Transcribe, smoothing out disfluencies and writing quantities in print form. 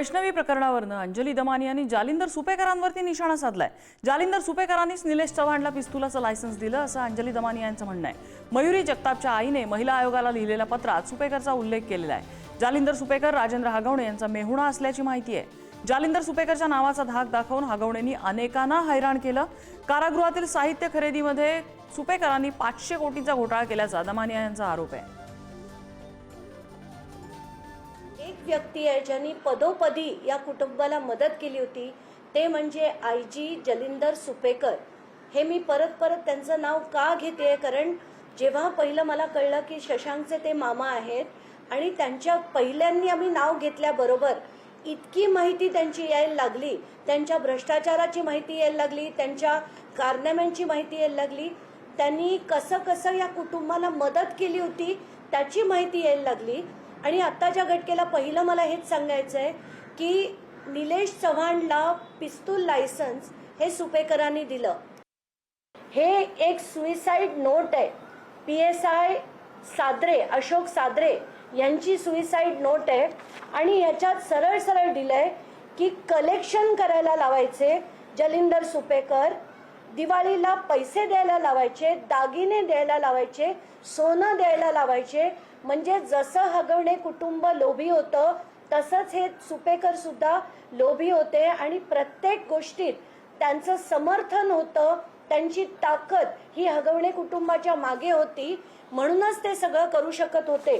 वैष्णवी प्रकरणावरनं अंजली दमानी यांनी जालिंदर सुपेकरांवरती निशाणा साधलाय। जालिंदर सुपेकरांनीच निलेश चव्हाणला पिस्तुलाचं लायसन्स दिलं असं अंजली दमानी यांचं म्हणणं आहे। मयुरी जगतापच्या आईने महिला आयोगाला लिहिलेल्या पत्रात सुपेकरचा उल्लेख केलेला आहे। जालिंदर सुपेकर राजेंद्र हगवणे यांचा मेहुणा असल्याची माहिती आहे। जालिंदर सुपेकरच्या नावाचा धाक दाखवून हगवणेंनी अनेकांना हैराण केलं। कारागृहातील साहित्य खरेदीमध्ये सुपेकरांनी 500 कोटींचा घोटाळा केल्याचा दमानी यांचा आरोप आहे। एक व्यक्ती आहे ज्यांनी पदोपदी या कुटुंबाला मदत केली होती, ते म्हणजे आयजी जालिंदर सुपेकर। हे मी परत परत त्यांचं नाव का घेते, कारण जेव्हा पहिलं मला कळलं की शशांकचे ते मामा आहेत आणि त्यांच्या पहिल्यांनी आम्ही नाव घेतल्याबरोबर इतकी माहिती त्यांची यायला लागली, त्यांच्या भ्रष्टाचाराची माहिती यायला लागली, त्यांच्या कारनाम्यांची माहिती यायला लागली, त्यांनी कसं कसं या कुटुंबाला मदत केली होती त्याची माहिती यायला लागली। आणि आत्ताच्या घटनेला पहिलं मला हेच सांगायचं आहे की निलेश चव्हाणला पिस्तूल लायसन्स हे सुपेकरांनी दिलं। हे एक सुइसाइड नोट आहे, PSI सादरे अशोक सादरे यांची सुइसाइड नोट आहे आणि याच्यात सरळ सरळ दिलंय की कलेक्शन करायला लावायचे जालिंदर सुपेकर, दिवाळीला पैसे द्यायला लावायचे, दागिने द्यायला लावायचे, सोनं द्यायला लावायचे। म्हणजे जसं हगवणे कुटुंब लोभी होतं तसंच हे सुपेकर सुद्धा लोभी होते आणि प्रत्येक गोष्टीत त्यांचं समर्थन होतं, त्यांची ताकद ही हगवणे कुटुंबाच्या मागे होती, म्हणूनच ते सगळं करू शकत होते।